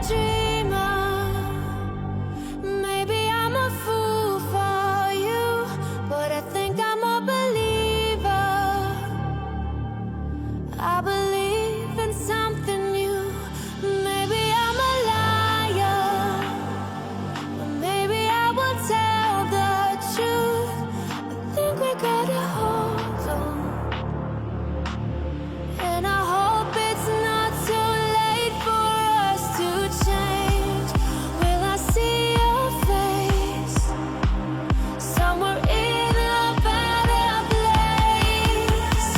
dreamer. Maybe I'm a fool for you, but I think I'm a believer. I believe in something new. Maybe I'm a liar, but maybe I will tell the truth. I think we got a hold on, and I hope it's not too late for us to change. Will I see your face somewhere in a better place?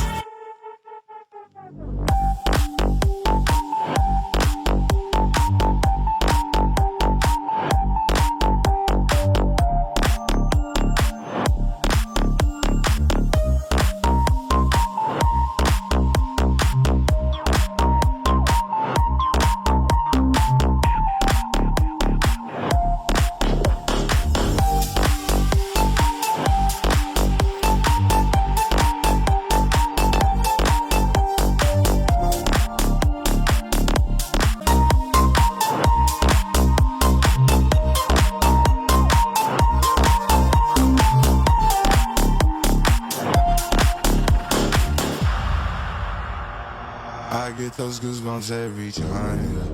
I get those goosebumps every time, yeah.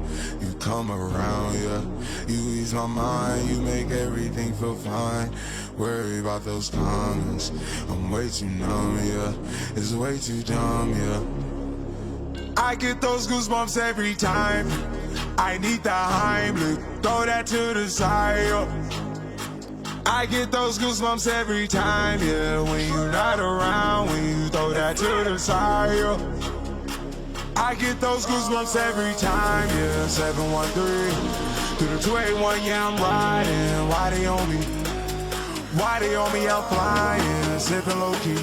You come around, yeah. You ease my mind, you make everything feel fine. Worry about those comments, I'm way too numb, yeah. It's way too dumb, yeah. I get those goosebumps every time. I need the Heimlich, throw that to the side, yeah. I get those goosebumps every time, yeah. When you're not around, when you throw that to the side, yeah. I get those goosebumps every time, yeah. 713 through the 281, yeah, I'm riding. Why they on me? Why they on me? I'm flying, sipping low key.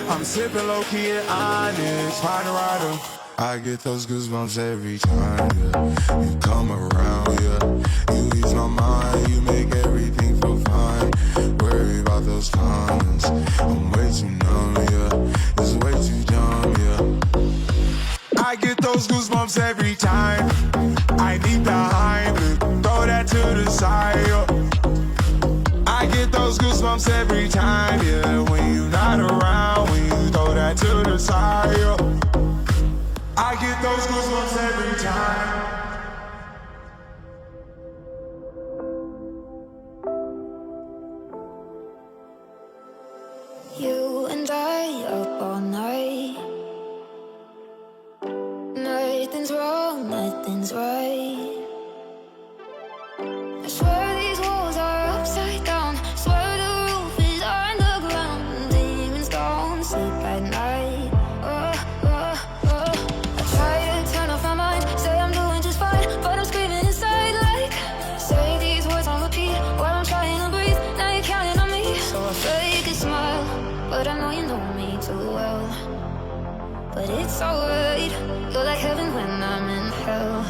I'm sipping low key at Onyx, find a rider. I get those goosebumps every time, yeah. You come around, yeah. You ease my mind, you make everything feel fine. Worry about those comments, I'm way too numb, yeah. It's way too dumb, yeah. I get those goosebumps every time. I need the Heimlich, throw that to the side, yeah. I get those goosebumps every time, yeah. When you're not around, when you throw that to the side, yeah. I get those goosebumps every time. You and I up all night. Nothing's wrong, nothing's right. I swear these walls are upside down. Swear the roof is underground. Demons don't sleep at night. I try to turn off my mind, say I'm doing just fine, but I'm screaming inside like, say these words on repeat while I'm trying to breathe. Now you're counting on me, so I fake a smile, but I know you know me too well. But it's alright, you're like heaven when I'm in hell.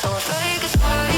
So I fake a smile.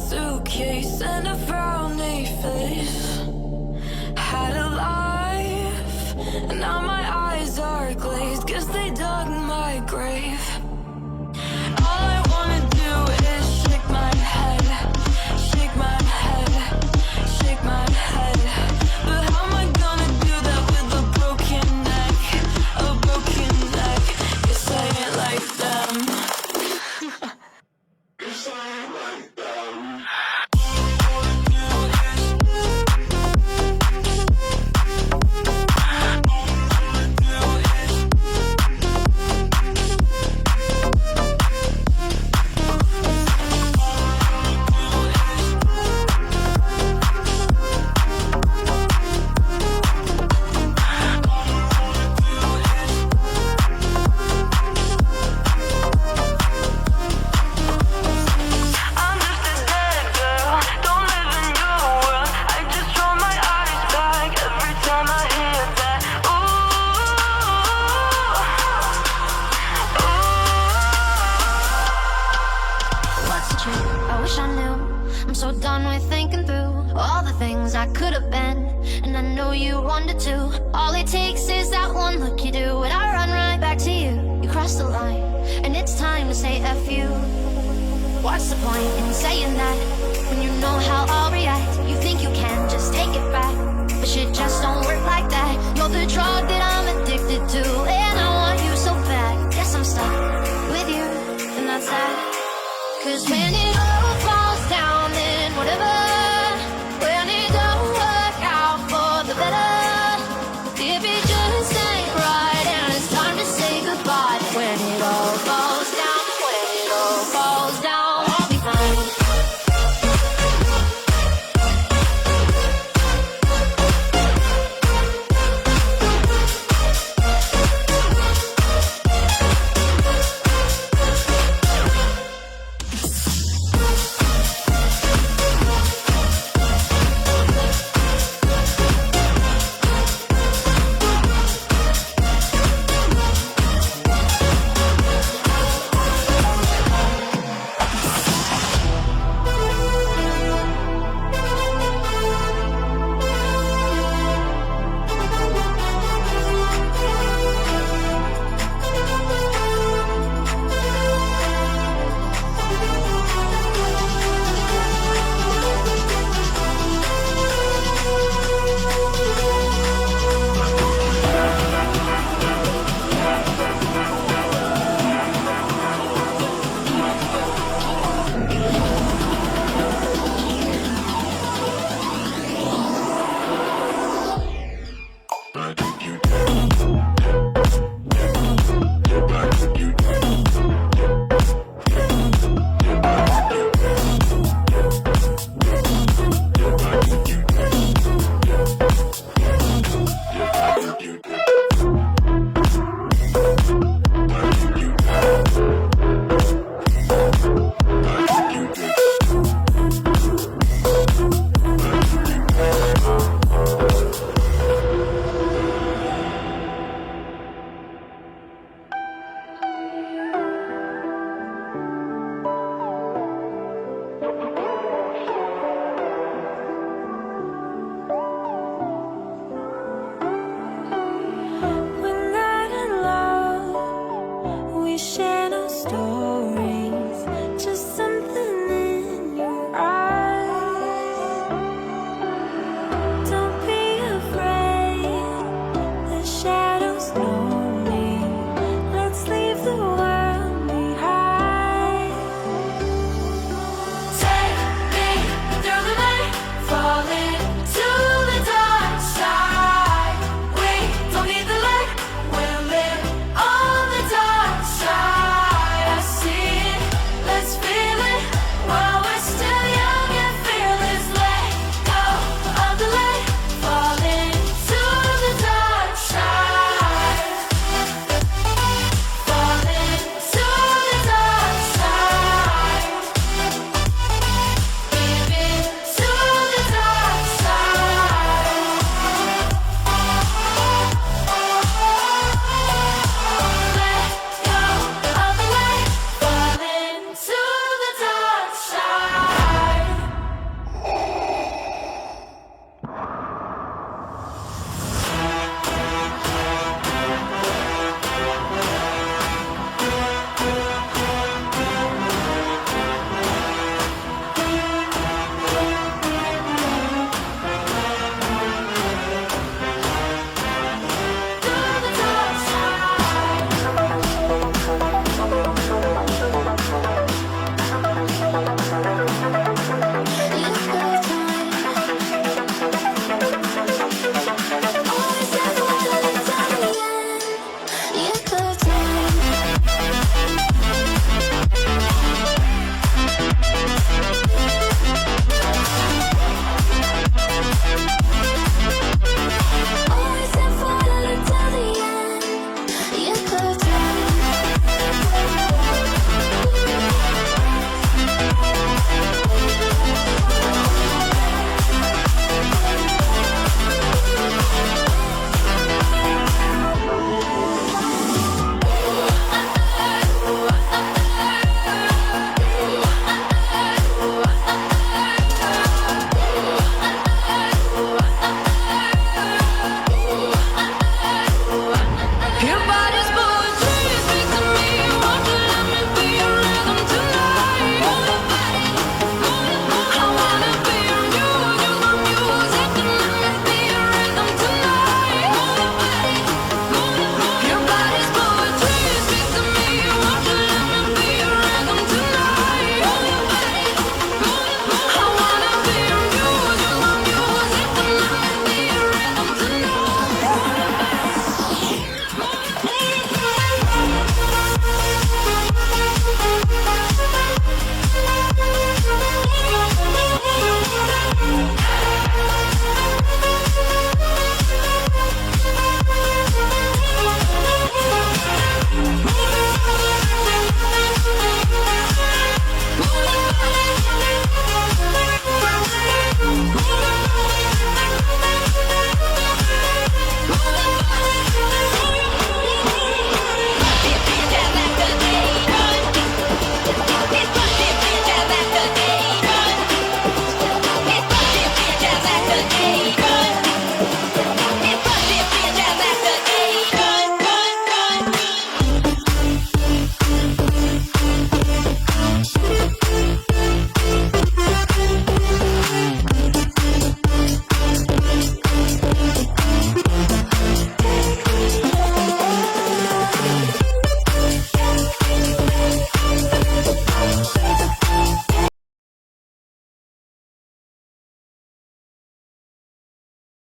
Suitcase and a frowny face. Had a life, and now my eyes are glazed, 'cause they dug my grave. All I wanna do is shake my head, shake my head, things I could have been, and I know you wanted to. All it takes is that one look you do, and I run right back to you. You cross the line, and it's time to say F you. What's the point in saying that when you know how all